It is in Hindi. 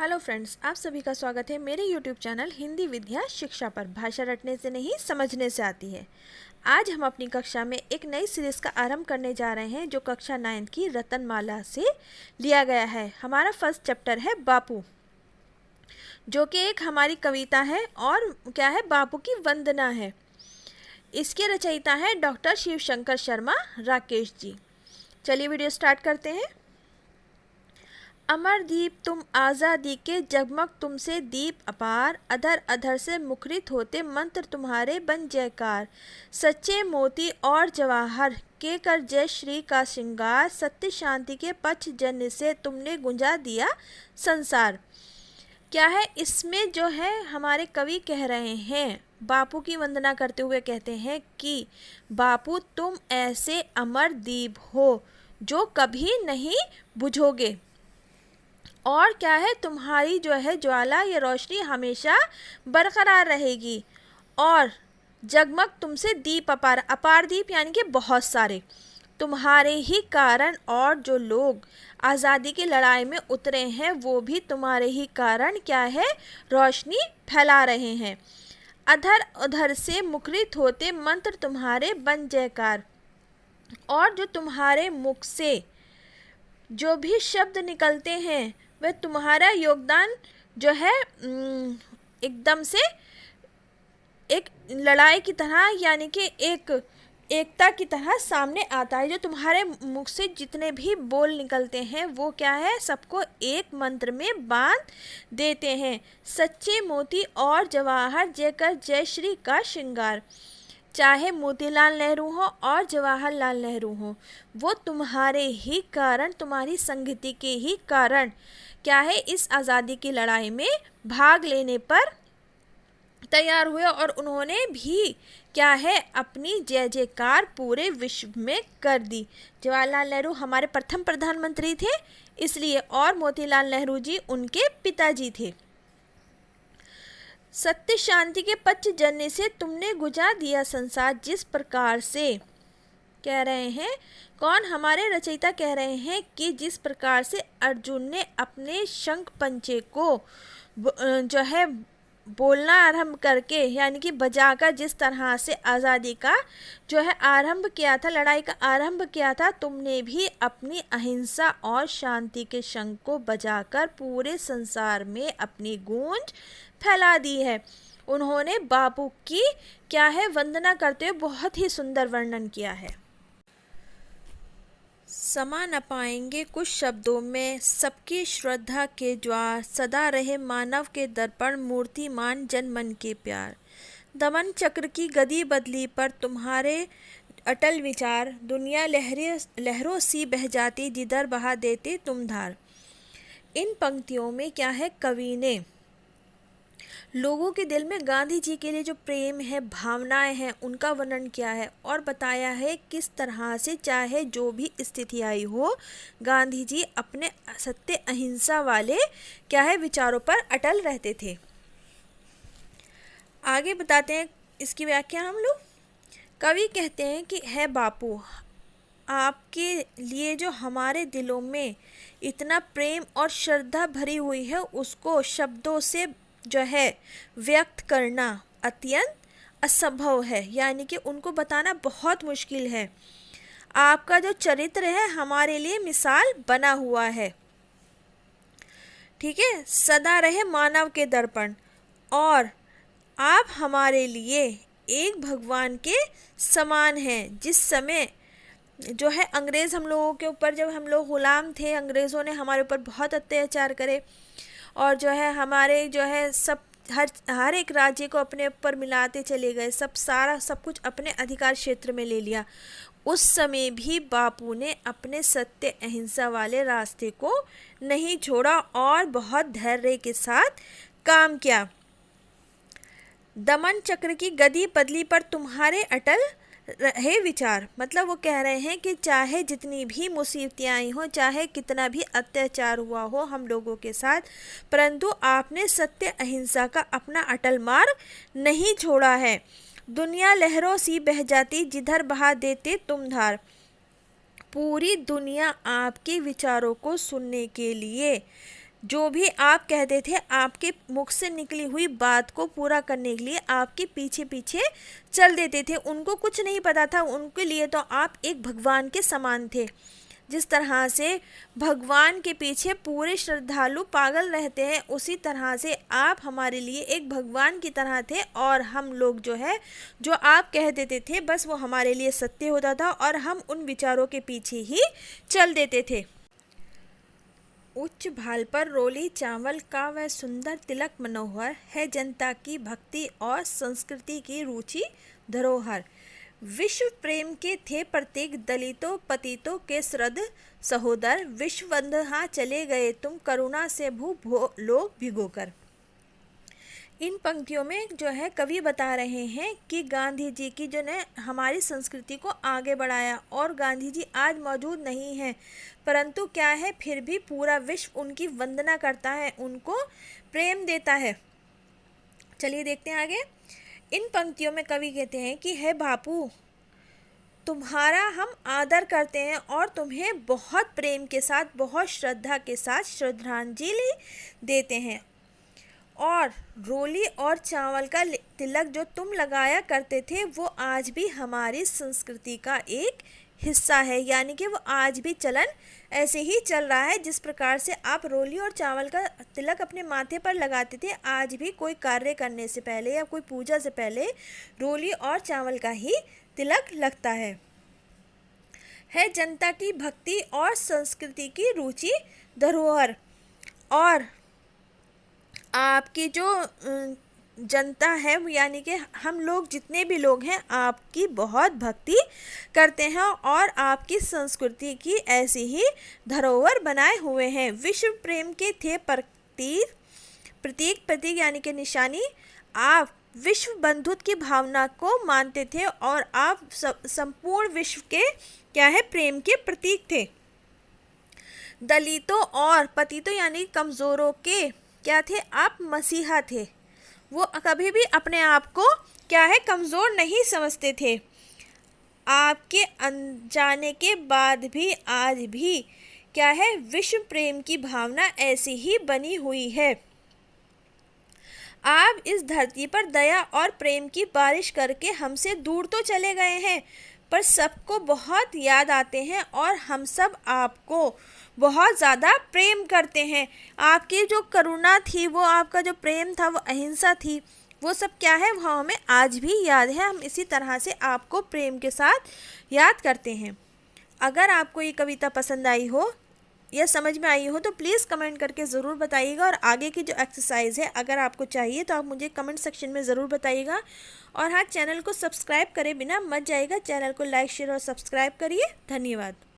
हेलो फ्रेंड्स, आप सभी का स्वागत है मेरे यूट्यूब चैनल हिंदी विद्या शिक्षा पर। भाषा रटने से नहीं, समझने से आती है। आज हम अपनी कक्षा में एक नई सीरीज का आरंभ करने जा रहे हैं जो कक्षा 9 की रतनमाला से लिया गया है। हमारा फर्स्ट चैप्टर है बापू, जो कि एक हमारी कविता है और क्या है, बापू की वंदना है। इसके रचयिता हैं डॉक्टर शिव शंकर शर्मा राकेश जी। चलिए वीडियो स्टार्ट करते हैं। अमर दीप तुम आज़ादी के, जगमग तुमसे दीप अपार, अधर अधर से मुखरित होते मंत्र तुम्हारे बन जयकार। सच्चे मोती और जवाहर के कर जय श्री का श्रृंगार, सत्य शांति के पक्ष जन से तुमने गुंजा दिया संसार। क्या है इसमें जो है, हमारे कवि कह रहे हैं, बापू की वंदना करते हुए कहते हैं कि बापू तुम ऐसे अमर दीप हो जो कभी नहीं बुझोगे, और क्या है, तुम्हारी जो है ज्वाला ये रोशनी हमेशा बरकरार रहेगी। और जगमग तुमसे दीप अपार, अपार दीप यानी कि बहुत सारे, तुम्हारे ही कारण, और जो लोग आज़ादी की लड़ाई में उतरे हैं वो भी तुम्हारे ही कारण क्या है, रोशनी फैला रहे हैं। अधर उधर से मुखरित होते मंत्र तुम्हारे बन जयकार, और जो तुम्हारे मुख से जो भी शब्द निकलते हैं वह तुम्हारा योगदान जो है एकदम से एक लड़ाई की तरह, यानी कि एक एकता की तरह सामने आता है। जो तुम्हारे मुख से जितने भी बोल निकलते हैं वो क्या है, सबको एक मंत्र में बांध देते हैं। सच्चे मोती और जवाहर जयकर जय श्री का श्रृंगार। चाहे मोतीलाल नेहरू हो और जवाहरलाल नेहरू हो, वो तुम्हारे ही कारण, तुम्हारी संगति के ही कारण क्या है, इस आज़ादी की लड़ाई में भाग लेने पर तैयार हुए, और उन्होंने भी क्या है, अपनी जय जयकार पूरे विश्व में कर दी। जवाहरलाल नेहरू हमारे प्रथम प्रधानमंत्री थे इसलिए, और मोतीलाल नेहरू जी उनके पिताजी थे। सत्य शांति के पक्ष जनने से तुमने गुजार दिया संसार। जिस प्रकार से कह रहे हैं, कौन, हमारे रचयिता कह रहे हैं कि जिस प्रकार से अर्जुन ने अपने शंख पंचे को जो है बोलना आरंभ करके, यानी कि बजाकर जिस तरह से आज़ादी का जो है आरंभ किया था, लड़ाई का आरंभ किया था, तुमने भी अपनी अहिंसा और शांति के शंख को बजाकर पूरे संसार में अपनी गूंज फैला दी है। उन्होंने बापू की क्या है, वंदना करते हुए बहुत ही सुंदर वर्णन किया है। समा न पाएंगे कुछ शब्दों में सबकी श्रद्धा के ज्वार, सदा रहे मानव के दर्पण मूर्तिमान जन मन के प्यार। दमन चक्र की गदी बदली पर तुम्हारे अटल विचार, दुनिया लहरों सी बह जाती जिधर बहा देते तुम धार। इन पंक्तियों में क्या है, कवि ने लोगों के दिल में गांधी जी के लिए जो प्रेम है, भावनाएं हैं, उनका वर्णन किया है और बताया है किस तरह से चाहे जो भी स्थिति आई हो, गांधी जी अपने सत्य अहिंसा वाले क्या है विचारों पर अटल रहते थे। आगे बताते हैं इसकी व्याख्या हम लोग। कवि कहते हैं कि है बापू, आपके लिए जो हमारे दिलों में इतना प्रेम और श्रद्धा भरी हुई है, उसको शब्दों से जो है व्यक्त करना अत्यंत असंभव है, यानी कि उनको बताना बहुत मुश्किल है। आपका जो चरित्र है हमारे लिए मिसाल बना हुआ है, ठीक है, सदा रहे मानव के दर्पण, और आप हमारे लिए एक भगवान के समान हैं। जिस समय जो है अंग्रेज़ हम लोगों के ऊपर, जब हम लोग गुलाम थे, अंग्रेज़ों ने हमारे ऊपर बहुत अत्याचार करे और जो है हमारे जो है सब हर एक राज्य को अपने ऊपर मिलाते चले गए, सब कुछ अपने अधिकार क्षेत्र में ले लिया। उस समय भी बापू ने अपने सत्य अहिंसा वाले रास्ते को नहीं छोड़ा और बहुत धैर्य के साथ काम किया। दमन चक्र की गदी बदली पर तुम्हारे अटल रहे विचार, मतलब वो कह रहे हैं कि चाहे जितनी भी मुसीबतें आई हो, चाहे कितना भी अत्याचार हुआ हो हम लोगों के साथ, परंतु आपने सत्य अहिंसा का अपना अटल मार्ग नहीं छोड़ा है। दुनिया लहरों सी बह जाती जिधर बहा देते तुम धार। पूरी दुनिया आपके विचारों को सुनने के लिए जो भी आप कहते थे, आपके मुख से निकली हुई बात को पूरा करने के लिए आपके पीछे पीछे चल देते थे। उनको कुछ नहीं पता था, उनके लिए तो आप एक भगवान के समान थे। जिस तरह से भगवान के पीछे पूरे श्रद्धालु पागल रहते हैं, उसी तरह से आप हमारे लिए एक भगवान की तरह थे। और हम लोग जो है, जो आप कह देते थे, बस वो हमारे लिए सत्य होता था और हम उन विचारों के पीछे ही चल देते थे। उच्च भाल पर रोली चावल का वह सुंदर तिलक मनोहर है, जनता की भक्ति और संस्कृति की रुचि धरोहर। विश्व प्रेम के थे प्रतीक, दलितों पतितों के श्रद्ध सहोदर। विश्व वंदहा चले गए तुम, करुणा से लो भिगोकर। इन पंक्तियों में जो है कवि बता रहे हैं कि गांधी जी की जो ने हमारी संस्कृति को आगे बढ़ाया, और गांधी जी आज मौजूद नहीं हैं, परंतु क्या है, फिर भी पूरा विश्व उनकी वंदना करता है, उनको प्रेम देता है। चलिए देखते हैं आगे। इन पंक्तियों में कवि कहते हैं कि हे बापू, तुम्हारा हम आदर करते हैं और तुम्हें बहुत प्रेम के साथ, बहुत श्रद्धा के साथ श्रद्धांजलि देते हैं। और रोली और चावल का तिलक जो तुम लगाया करते थे, वो आज भी हमारी संस्कृति का एक हिस्सा है, यानी कि वो आज भी चलन ऐसे ही चल रहा है। जिस प्रकार से आप रोली और चावल का तिलक अपने माथे पर लगाते थे, आज भी कोई कार्य करने से पहले या कोई पूजा से पहले रोली और चावल का ही तिलक लगता है जनता की भक्ति और संस्कृति की रुचि धरोहर। और आपकी जो जनता है, यानी कि हम लोग जितने भी लोग हैं, आपकी बहुत भक्ति करते हैं और आपकी संस्कृति की ऐसी ही धरोहर बनाए हुए हैं। विश्व प्रेम के थे प्रतीक यानी कि निशानी। आप विश्व बंधुत्व की भावना को मानते थे और आप संपूर्ण विश्व के क्या है, प्रेम के प्रतीक थे। दलितों और पतितों यानी कमज़ोरों के क्या थे, आप मसीहा थे। वो कभी भी अपने आप को क्या है, कमज़ोर नहीं समझते थे। आपके अनजाने के बाद भी आज भी क्या है, विश्व प्रेम की भावना ऐसी ही बनी हुई है। आप इस धरती पर दया और प्रेम की बारिश करके हमसे दूर तो चले गए हैं, पर सबको बहुत याद आते हैं और हम सब आपको बहुत ज़्यादा प्रेम करते हैं। आपकी जो करुणा थी, वो आपका जो प्रेम था, वो अहिंसा थी, वो सब क्या है, वो हमें आज भी याद है। हम इसी तरह से आपको प्रेम के साथ याद करते हैं। अगर आपको ये कविता पसंद आई हो या समझ में आई हो तो प्लीज़ कमेंट करके ज़रूर बताइएगा। और आगे की जो एक्सरसाइज है, अगर आपको चाहिए तो आप मुझे कमेंट सेक्शन में ज़रूर बताइएगा। और हाँ, चैनल को सब्सक्राइब करे बिना मत जाइएगा, चैनल को लाइक शेयर और सब्सक्राइब करिए। धन्यवाद।